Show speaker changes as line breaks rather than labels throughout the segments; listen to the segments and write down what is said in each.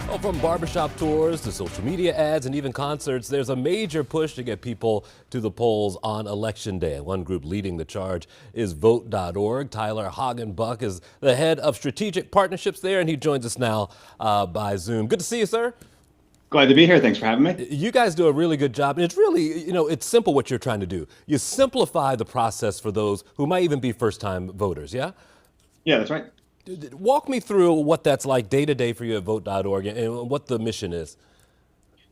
Well, from barbershop tours to social media ads and even concerts, there's a major push to get people to the polls on Election Day. One group leading the charge is Vote.org. Tyler Hagenbuck is the head of strategic partnerships there, and he joins us now by Zoom. Good to see you, sir.
Glad to be here. Thanks for having me.
You guys do a really good job. And it's really, it's simple what you're trying to do. You simplify the process for those who might even be first-time voters, yeah?
Yeah, that's right.
Walk me through what that's like day to day for you at Vote.org and what the mission is.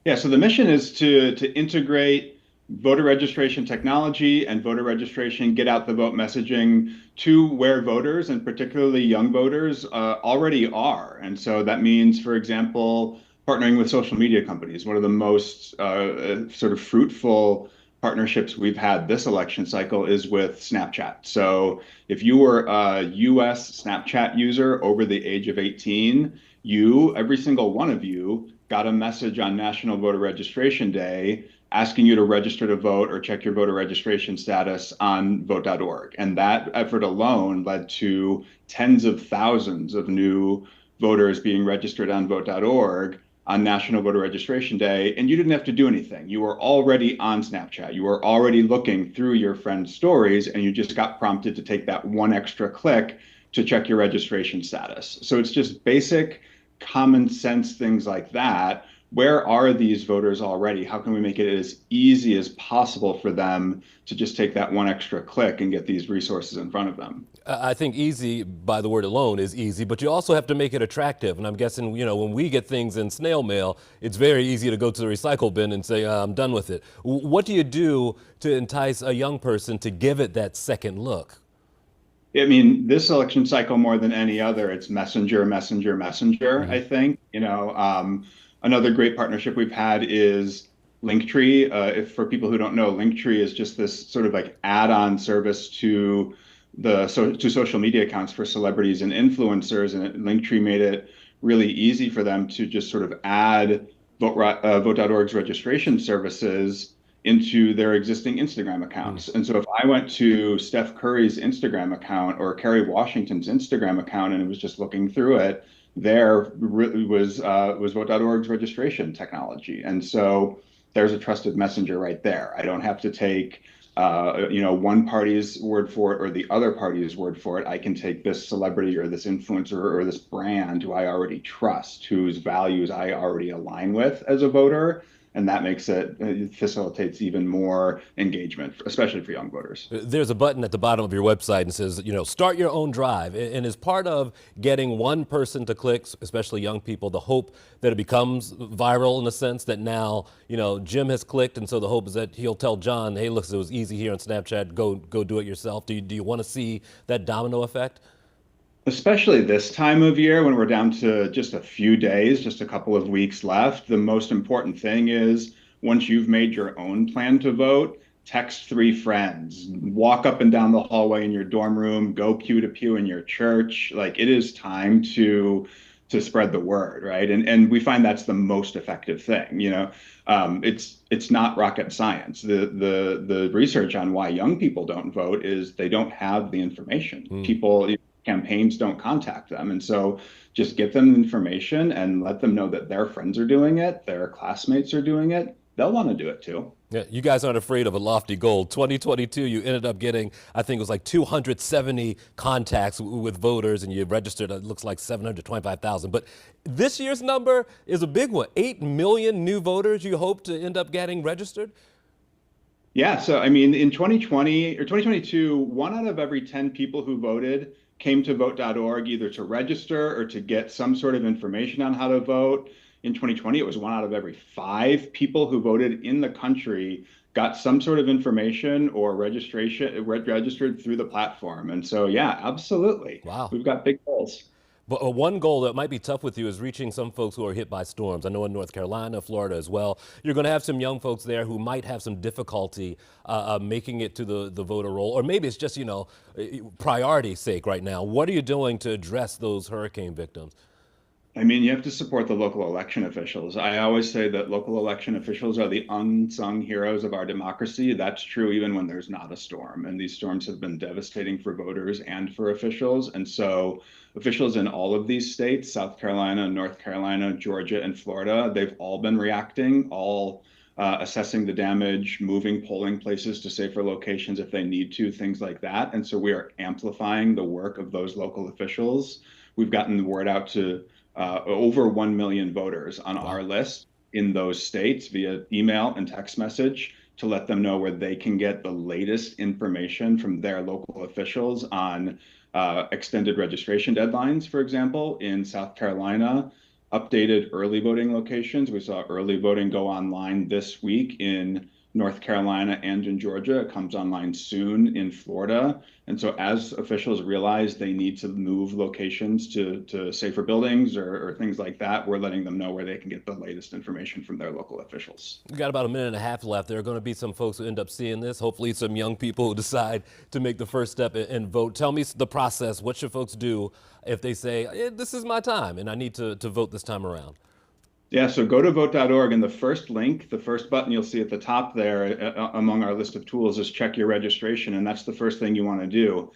Yeah, so the mission is to integrate voter registration technology and voter registration, get out the vote messaging to where voters, and particularly young voters, already are. And so that means, for example, partnering with social media companies. One of the most sort of fruitful partnerships we've had this election cycle is with Snapchat. So if you were a US Snapchat user over the age of 18, every single one of you, got a message on National Voter Registration Day asking you to register to vote or check your voter registration status on vote.org. And that effort alone led to tens of thousands of new voters being registered on vote.org on National Voter Registration Day, and you didn't have to do anything. You were already on Snapchat. You were already looking through your friends' stories, and you just got prompted to take that one extra click to check your registration status. So it's just basic common sense things like that. Where are these voters already? How can we make it as easy as possible for them to just take that one extra click and get these resources in front of them?
I think easy by the word alone is easy, but you also have to make it attractive. And I'm guessing, when we get things in snail mail, it's very easy to go to the recycle bin and say, I'm done with it. What do you do to entice a young person to give it that second look?
I mean, this election cycle more than any other, it's messenger, messenger, messenger, I think. Another great partnership we've had is Linktree. If for people who don't know, Linktree is just this sort of like add-on service to to social media accounts for celebrities and influencers, and Linktree made it really easy for them to just sort of add Vote.org's registration services into their existing Instagram accounts. And so if I went to Steph Curry's Instagram account or Kerry Washington's Instagram account and it was just looking through it, there really was Vote.org's registration technology. And so there's a trusted messenger right there. I don't have to take one party's word for it or the other party's word for it. I can take this celebrity or this influencer or this brand who I already trust, whose values I already align with as a voter. And that makes it facilitates even more engagement, especially for young voters.
There's a button at the bottom of your website and says, start your own drive. And as part of getting one person to click, especially young people, the hope that it becomes viral in the sense that now, Jim has clicked. And so the hope is that he'll tell John, hey, look, it was easy here on Snapchat. Go do it yourself. Do you want to see that domino effect?
Especially this time of year when we're down to just a few days, just a couple of weeks left, the most important thing is once you've made your own plan to vote, text 3 friends, walk up and down the hallway in your dorm room, go pew to pew in your church. Like it is time to spread the word, right? And we find that's the most effective thing. It's not rocket science. The research on why young people don't vote is they don't have the information. Campaigns don't contact them. And so just get them information and let them know that their friends are doing it, their classmates are doing it. They'll want to do it too.
Yeah, you guys aren't afraid of a lofty goal. 2022, you ended up getting, I think it was like 270 contacts with voters, and you registered, it looks like 725,000. But this year's number is a big one. 8 million new voters you hope to end up getting registered?
Yeah, so I mean, in 2020 or 2022, 1 out of every 10 people who voted came to vote.org either to register or to get some sort of information on how to vote. In 2020, it was 1 out of every 5 people who voted in the country got some sort of information or registered through the platform. And so, yeah, absolutely.
Wow.
We've got big goals.
But one goal that might be tough with you is reaching some folks who are hit by storms. I know in North Carolina, Florida as well, you're going to have some young folks there who might have some difficulty making it to the voter roll. Or maybe it's just, priority sake right now. What are you doing to address those hurricane victims?
I mean, you have to support the local election officials. I always say that local election officials are the unsung heroes of our democracy. That's true even when there's not a storm. And these storms have been devastating for voters and for officials. And so officials in all of these states, South Carolina, North Carolina, Georgia, and Florida, they've all been reacting, all assessing the damage, moving polling places to safer locations if they need to, things like that. And so we are amplifying the work of those local officials. We've gotten the word out to over 1 million voters on our list in those states via email and text message to let them know where they can get the latest information from their local officials on extended registration deadlines, for example, in South Carolina, updated early voting locations. We saw early voting go online this week in North Carolina and in Georgia. It comes online soon in Florida. And so as officials realize they need to move locations to safer buildings or things like that, we're letting them know where they can get the latest information from their local officials.
We got about a minute and a half left. There are going to be some folks who end up seeing this, hopefully some young people who decide to make the first step and vote. Tell me the process. What should folks do if they say, this is my time and I need to vote this time around?
Yeah, so go to vote.org, and the first link, the first button you'll see at the top there among our list of tools is check your registration, and that's the first thing you want to do.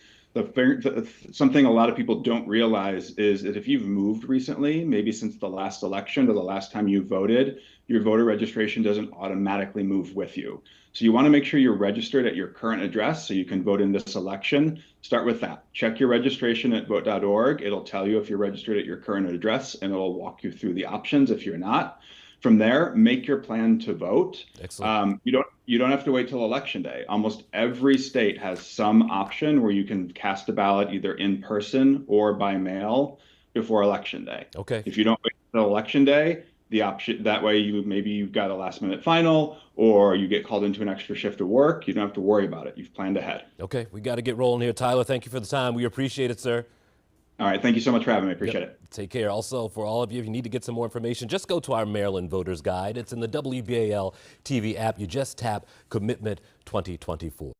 Something a lot of people don't realize is that if you've moved recently, maybe since the last election or the last time you voted, your voter registration doesn't automatically move with you. So you want to make sure you're registered at your current address so you can vote in this election. Start with that. Check your registration at vote.org. It'll tell you if you're registered at your current address, and it'll walk you through the options if you're not. From there, make your plan to vote.
Excellent.
You don't have to wait till election day. Almost every state has some option where you can cast a ballot either in person or by mail before election day.
Okay.
If you don't wait till election day, the option that way maybe you've got a last minute final or you get called into an extra shift of work. You don't have to worry about it. You've planned ahead.
Okay, we got to get rolling here. Tyler, thank you for the time. We appreciate it, sir.
All right. Thank you so much for having me. Appreciate it.
Take care. Also, for all of you, if you need to get some more information, just go to our Maryland Voters Guide. It's in the WBAL TV app. You just tap Commitment 2024.